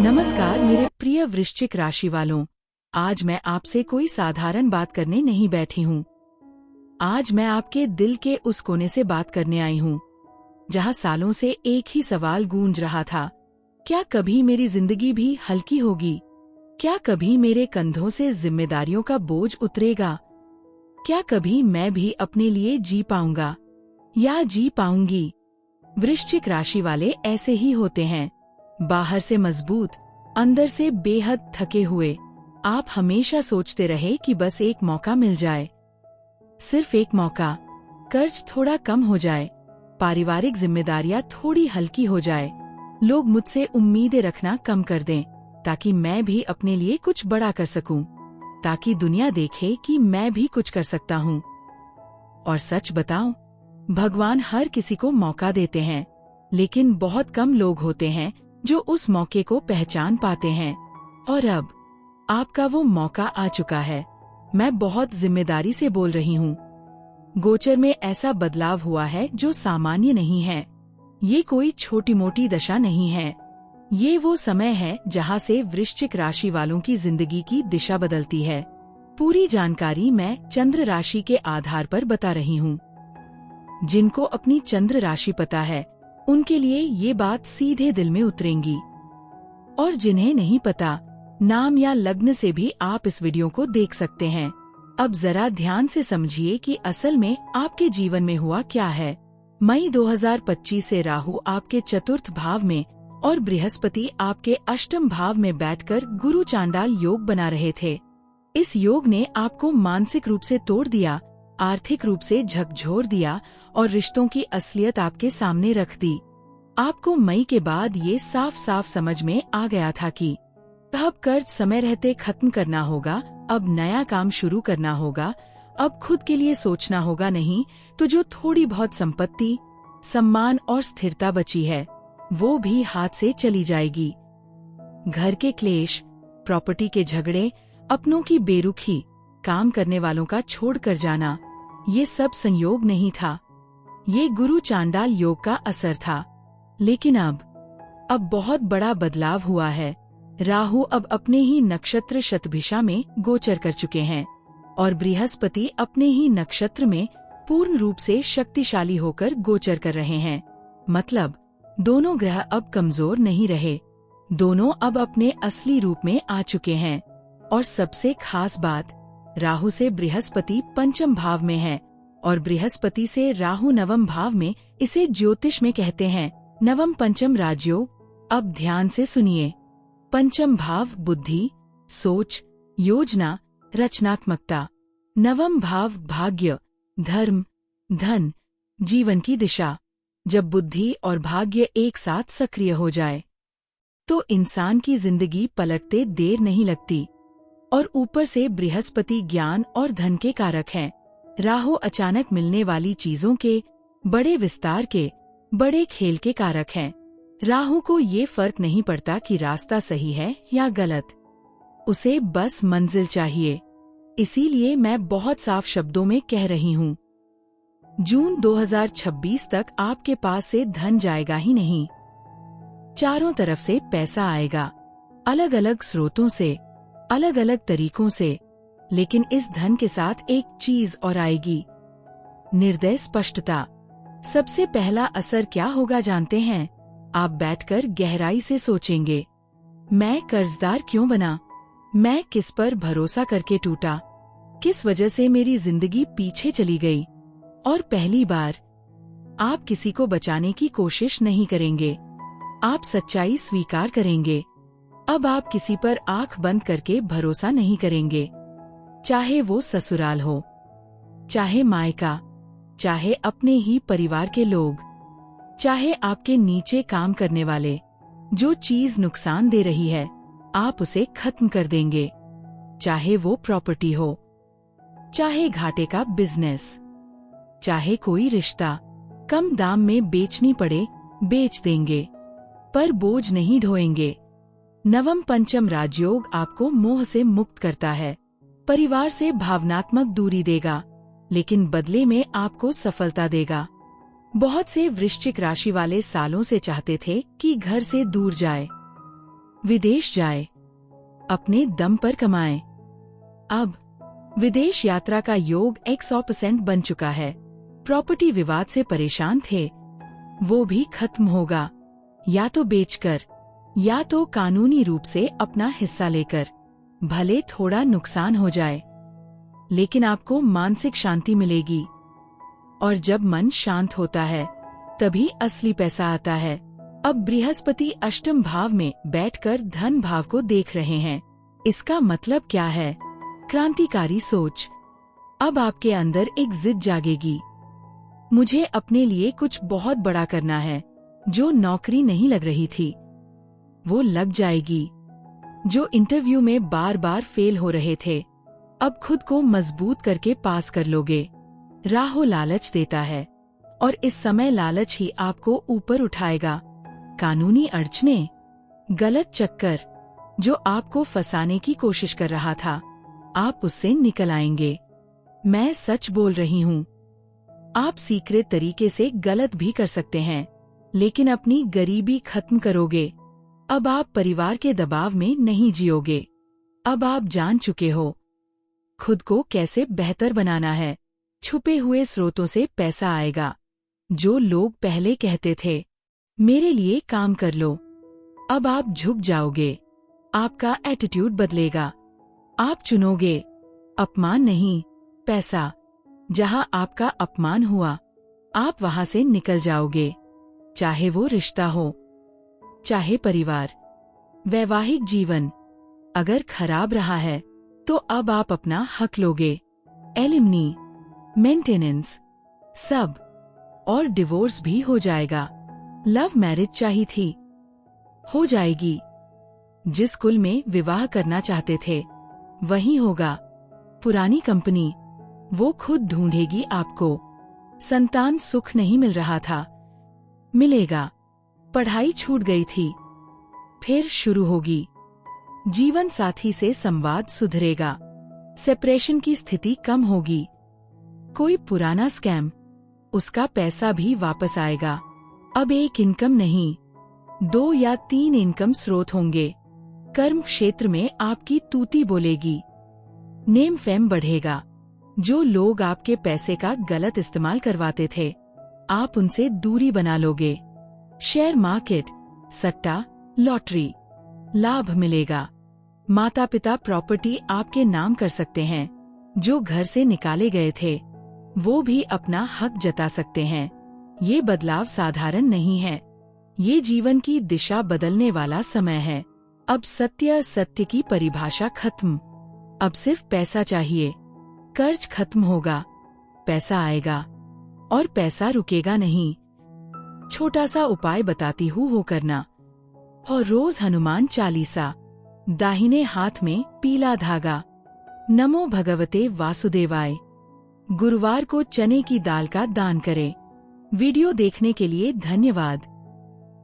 नमस्कार मेरे प्रिय वृश्चिक राशि वालों। आज मैं आपसे कोई साधारण बात करने नहीं बैठी हूँ। आज मैं आपके दिल के उस कोने से बात करने आई हूँ जहाँ सालों से एक ही सवाल गूंज रहा था। क्या कभी मेरी जिंदगी भी हल्की होगी? क्या कभी मेरे कंधों से जिम्मेदारियों का बोझ उतरेगा? क्या कभी मैं भी अपने लिए जी पाऊंगा या जी पाऊंगी? वृश्चिक राशि वाले ऐसे ही होते हैं, बाहर से मजबूत, अंदर से बेहद थके हुए। आप हमेशा सोचते रहे कि बस एक मौका मिल जाए, सिर्फ एक मौका, कर्ज थोड़ा कम हो जाए, पारिवारिक जिम्मेदारियां थोड़ी हल्की हो जाए, लोग मुझसे उम्मीदें रखना कम कर दें ताकि मैं भी अपने लिए कुछ बड़ा कर सकूं, ताकि दुनिया देखे कि मैं भी कुछ कर सकता हूं। और सच बताऊं, भगवान हर किसी को मौका देते हैं, लेकिन बहुत कम लोग होते हैं जो उस मौके को पहचान पाते हैं। और अब आपका वो मौका आ चुका है। मैं बहुत जिम्मेदारी से बोल रही हूँ। गोचर में ऐसा बदलाव हुआ है जो सामान्य नहीं है। ये कोई छोटी मोटी दशा नहीं है। ये वो समय है जहाँ से वृश्चिक राशि वालों की जिंदगी की दिशा बदलती है। पूरी जानकारी मैं चंद्र राशि के आधार पर बता रही हूँ। जिनको अपनी चंद्र राशि पता है उनके लिए ये बात सीधे दिल में उतरेंगी, और जिन्हें नहीं पता, नाम या लग्न से भी आप इस वीडियो को देख सकते हैं। अब जरा ध्यान से समझिए कि असल में आपके जीवन में हुआ क्या है। मई 2025 से राहु आपके चतुर्थ भाव में और बृहस्पति आपके अष्टम भाव में बैठकर गुरु चांडाल योग बना रहे थे। इस योग ने आपको मानसिक रूप से तोड़ दिया, आर्थिक रूप से झकझोर दिया और रिश्तों की असलियत आपके सामने रख दी। आपको मई के बाद ये साफ साफ समझ में आ गया था कि अब कर्ज समय रहते खत्म करना होगा, अब नया काम शुरू करना होगा, अब खुद के लिए सोचना होगा, नहीं तो जो थोड़ी बहुत संपत्ति, सम्मान और स्थिरता बची है वो भी हाथ से चली जाएगी। घर के क्लेश, प्रॉपर्टी के झगड़े, अपनों की बेरुखी, काम करने वालों का छोड़कर जाना, ये सब संयोग नहीं था, ये गुरु चांडाल योग का असर था। लेकिन अब बहुत बड़ा बदलाव हुआ है। राहु अब अपने ही नक्षत्र शतभिषा में गोचर कर चुके हैं और बृहस्पति अपने ही नक्षत्र में पूर्ण रूप से शक्तिशाली होकर गोचर कर रहे हैं। मतलब दोनों ग्रह अब कमजोर नहीं रहे, दोनों अब अपने असली रूप में आ चुके हैं। और सबसे खास बात, राहु से बृहस्पति पंचम भाव में है और बृहस्पति से राहु नवम भाव में। इसे ज्योतिष में कहते हैं नवम पंचम राजयोग। अब ध्यान से सुनिए। पंचम भाव बुद्धि, सोच, योजना, रचनात्मकता। नवम भाव भाग्य, धर्म, धन, जीवन की दिशा। जब बुद्धि और भाग्य एक साथ सक्रिय हो जाए तो इंसान की जिंदगी पलटते देर नहीं लगती। और ऊपर से बृहस्पति ज्ञान और धन के कारक हैं। राहु अचानक मिलने वाली चीजों के, बड़े विस्तार के, बड़े खेल के कारक हैं। राहु को ये फर्क नहीं पड़ता कि रास्ता सही है या गलत, उसे बस मंजिल चाहिए। इसीलिए मैं बहुत साफ शब्दों में कह रही हूँ, जून 2026 तक आपके पास से धन जाएगा ही नहीं, चारों तरफ से पैसा आएगा, अलग अलग स्रोतों से, अलग अलग तरीकों से। लेकिन इस धन के साथ एक चीज और आएगी, निर्दय स्पष्टता। सबसे पहला असर क्या होगा जानते हैं? आप बैठकर गहराई से सोचेंगे, मैं कर्जदार क्यों बना? मैं किस पर भरोसा करके टूटा? किस वजह से मेरी जिंदगी पीछे चली गई? और पहली बार आप किसी को बचाने की कोशिश नहीं करेंगे, आप सच्चाई स्वीकार करेंगे। अब आप किसी पर आंख बंद करके भरोसा नहीं करेंगे, चाहे वो ससुराल हो, चाहे मायका, चाहे अपने ही परिवार के लोग, चाहे आपके नीचे काम करने वाले। जो चीज नुकसान दे रही है आप उसे खत्म कर देंगे, चाहे वो प्रॉपर्टी हो, चाहे घाटे का बिजनेस, चाहे कोई रिश्ता कम दाम में बेचनी पड़े बेच देंगे, पर बोझ नहीं ढोएंगे। नवम पंचम राजयोग आपको मोह से मुक्त करता है, परिवार से भावनात्मक दूरी देगा, लेकिन बदले में आपको सफलता देगा। बहुत से वृश्चिक राशि वाले सालों से चाहते थे कि घर से दूर जाए, विदेश जाए, अपने दम पर कमाए। अब विदेश यात्रा का योग 100% बन चुका है। प्रॉपर्टी विवाद से परेशान थे, वो भी खत्म होगा, या तो बेचकर या तो कानूनी रूप से अपना हिस्सा लेकर। भले थोड़ा नुकसान हो जाए, लेकिन आपको मानसिक शांति मिलेगी। और जब मन शांत होता है तभी असली पैसा आता है। अब बृहस्पति अष्टम भाव में बैठकर धन भाव को देख रहे हैं। इसका मतलब क्या है? क्रांतिकारी सोच। अब आपके अंदर एक जिद जागेगी, मुझे अपने लिए कुछ बहुत बड़ा करना है। जो नौकरी नहीं लग रही थी वो लग जाएगी। जो इंटरव्यू में बार बार फेल हो रहे थे, अब खुद को मजबूत करके पास कर लोगे। राहु लालच देता है और इस समय लालच ही आपको ऊपर उठाएगा। कानूनी अड़चने, गलत चक्कर जो आपको फंसाने की कोशिश कर रहा था, आप उससे निकल आएंगे। मैं सच बोल रही हूँ। आप सीक्रेट तरीके से गलत भी कर सकते हैं, लेकिन अपनी गरीबी खत्म करोगे। अब आप परिवार के दबाव में नहीं जियोगे। अब आप जान चुके हो खुद को कैसे बेहतर बनाना है। छुपे हुए स्रोतों से पैसा आएगा। जो लोग पहले कहते थे मेरे लिए काम कर लो, अब आप झुक जाओगे। आपका एटीट्यूड बदलेगा। आप चुनोगे अपमान नहीं, पैसा। जहां आपका अपमान हुआ, आप वहां से निकल जाओगे। चाहे वो रिश्ता हो, चाहे परिवार। वैवाहिक जीवन अगर खराब रहा है तो अब आप अपना हक लोगे। एलिमनी, मेंटेनेंस, सब। और डिवोर्स भी हो जाएगा। लव मैरिज चाहिए थी, हो जाएगी। जिस कुल में विवाह करना चाहते थे वही होगा। पुरानी कंपनी वो खुद ढूंढेगी आपको। संतान सुख नहीं मिल रहा था, मिलेगा। पढ़ाई छूट गई थी, फिर शुरू होगी। जीवन साथी से संवाद सुधरेगा। सेपरेशन की स्थिति कम होगी। कोई पुराना स्कैम, उसका पैसा भी वापस आएगा। अब एक इनकम नहीं, 2 या 3 इनकम स्रोत होंगे। कर्म क्षेत्र में आपकी तूती बोलेगी। नेम फेम बढ़ेगा। जो लोग आपके पैसे का गलत इस्तेमाल करवाते थे, आप उनसे दूरी बना लोगे। शेयर मार्केट, सट्टा, लॉटरी, लाभ मिलेगा। माता पिता प्रॉपर्टी आपके नाम कर सकते हैं। जो घर से निकाले गए थे वो भी अपना हक जता सकते हैं। ये बदलाव साधारण नहीं है, ये जीवन की दिशा बदलने वाला समय है। अब सत्य सत्य की परिभाषा खत्म। अब सिर्फ पैसा चाहिए। कर्ज खत्म होगा, पैसा आएगा और पैसा रुकेगा नहीं। छोटा सा उपाय बताती हूँ वो करना। और रोज हनुमान चालीसा, दाहिने हाथ में पीला धागा, नमो भगवते वासुदेवाय। गुरुवार को चने की दाल का दान करें। वीडियो देखने के लिए धन्यवाद।